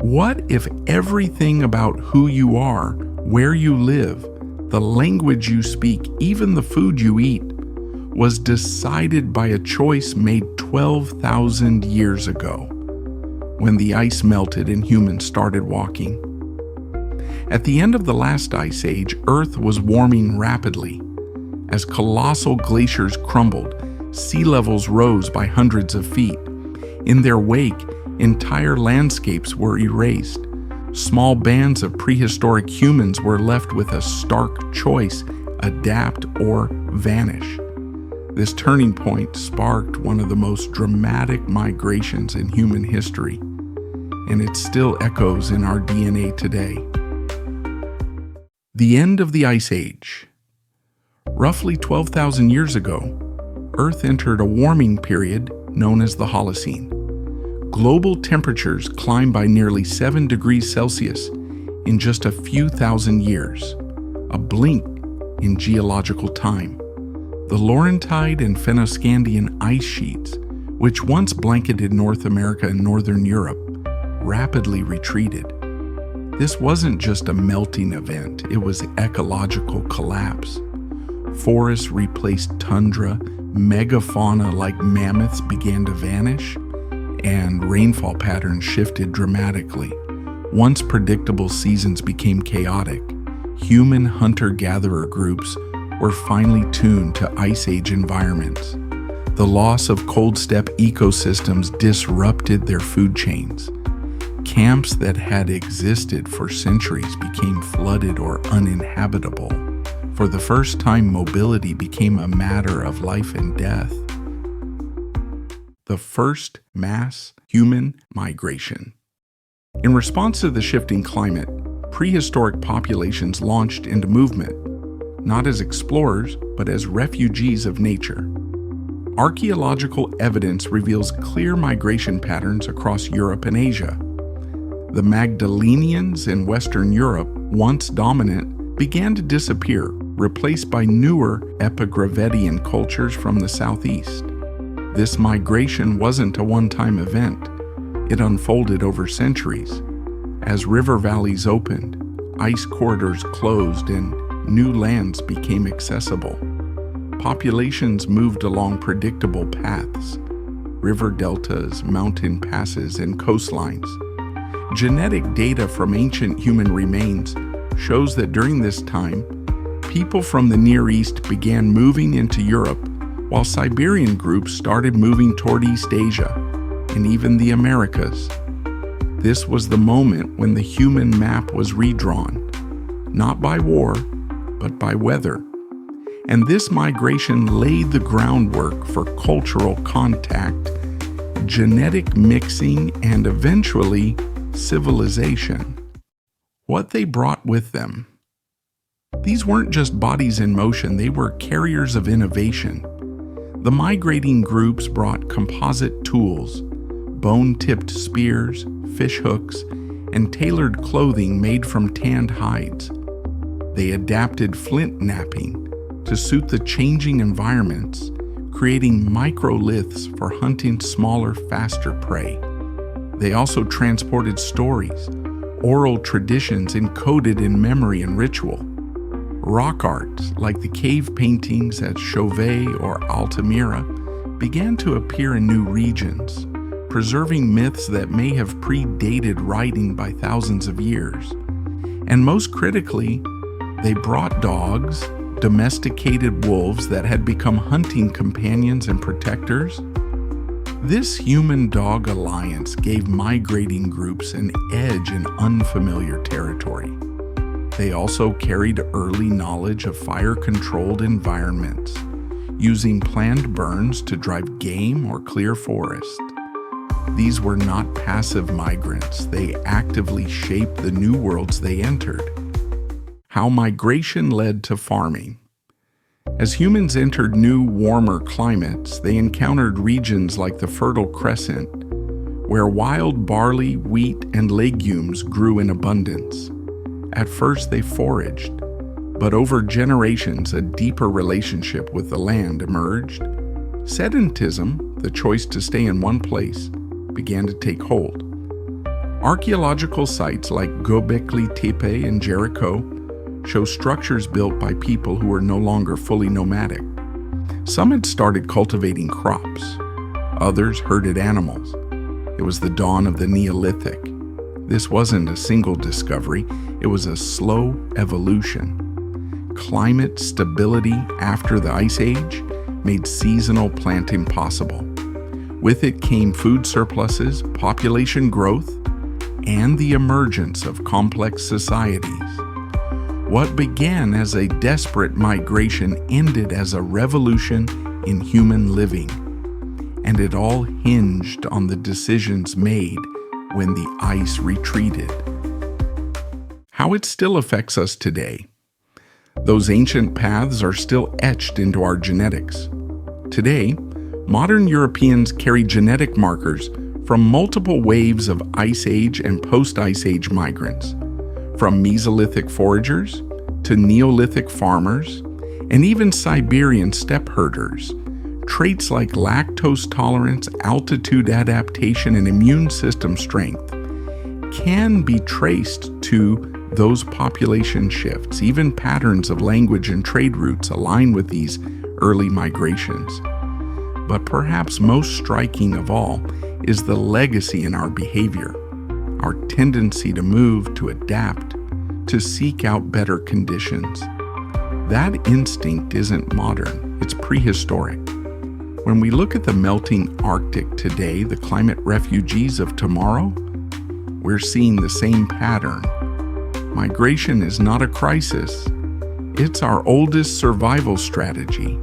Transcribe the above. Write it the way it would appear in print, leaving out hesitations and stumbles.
What if everything about who you are, where you live, the language you speak, even the food you eat, was decided by a choice made 12,000 years ago, when the ice melted and humans started walking? At the end of the last ice age, Earth was warming rapidly. As colossal glaciers crumbled, sea levels rose by hundreds of feet. In their wake, entire landscapes were erased. Small bands of prehistoric humans were left with a stark choice: adapt or vanish. This turning point sparked one of the most dramatic migrations in human history, and it still echoes in our DNA today. The end of the Ice Age. Roughly 12,000 years ago, Earth entered a warming period known as the Holocene. Global temperatures climbed by nearly 7 degrees Celsius in just a few thousand years, a blink in geological time. The Laurentide and Fennoscandian ice sheets, which once blanketed North America and Northern Europe, rapidly retreated. This wasn't just a melting event, it was ecological collapse. Forests replaced tundra, megafauna like mammoths began to vanish, and rainfall patterns shifted dramatically. Once predictable seasons became chaotic. Human hunter-gatherer groups were finely tuned to Ice Age environments. The loss of cold steppe ecosystems disrupted their food chains. Camps that had existed for centuries became flooded or uninhabitable. For the first time, mobility became a matter of life and death. The first mass human migration. In response to the shifting climate, prehistoric populations launched into movement, not as explorers, but as refugees of nature. Archaeological evidence reveals clear migration patterns across Europe and Asia. The Magdalenians in Western Europe, once dominant, began to disappear, replaced by newer Epigravettian cultures from the southeast. This migration wasn't a one-time event. It unfolded over centuries. As river valleys opened, ice corridors closed, and new lands became accessible. Populations moved along predictable paths: river deltas, mountain passes, and coastlines. Genetic data from ancient human remains shows that during this time, people from the Near East began moving into Europe, while Siberian groups started moving toward East Asia and even the Americas. This was the moment when the human map was redrawn, not by war, but by weather. And this migration laid the groundwork for cultural contact, genetic mixing, and eventually civilization. What they brought with them. These weren't just bodies in motion, they were carriers of innovation. The migrating groups brought composite tools, bone-tipped spears, fish hooks, and tailored clothing made from tanned hides. They adapted flint knapping to suit the changing environments, creating microliths for hunting smaller, faster prey. They also transported stories, oral traditions encoded in memory and ritual. Rock art, like the cave paintings at Chauvet or Altamira, began to appear in new regions, preserving myths that may have predated writing by thousands of years. And most critically, they brought dogs, domesticated wolves that had become hunting companions and protectors. This human-dog alliance gave migrating groups an edge in unfamiliar territory. They also carried early knowledge of fire-controlled environments, using planned burns to drive game or clear forest. These were not passive migrants. They actively shaped the new worlds they entered. How migration led to farming. As humans entered new, warmer climates, they encountered regions like the Fertile Crescent, where wild barley, wheat, and legumes grew in abundance. At first they foraged, but over generations a deeper relationship with the land emerged. Sedentism, the choice to stay in one place, began to take hold. Archaeological sites like Göbekli Tepe in Jericho show structures built by people who were no longer fully nomadic. Some had started cultivating crops. Others herded animals. It was the dawn of the Neolithic. This wasn't a single discovery, it was a slow evolution. Climate stability after the Ice Age made seasonal planting possible. With it came food surpluses, population growth, and the emergence of complex societies. What began as a desperate migration ended as a revolution in human living, and it all hinged on the decisions made when the ice retreated. How it still affects us today. Those ancient paths are still etched into our genetics. Today, modern Europeans carry genetic markers from multiple waves of Ice Age and post-Ice Age migrants, from Mesolithic foragers to Neolithic farmers, and even Siberian steppe herders. Traits like lactose tolerance, altitude adaptation, and immune system strength can be traced to those population shifts. Even patterns of language and trade routes align with these early migrations. But perhaps most striking of all is the legacy in our behavior, our tendency to move, to adapt, to seek out better conditions. That instinct isn't modern, it's prehistoric. When we look at the melting Arctic today, the climate refugees of tomorrow, we're seeing the same pattern. Migration is not a crisis, it's our oldest survival strategy.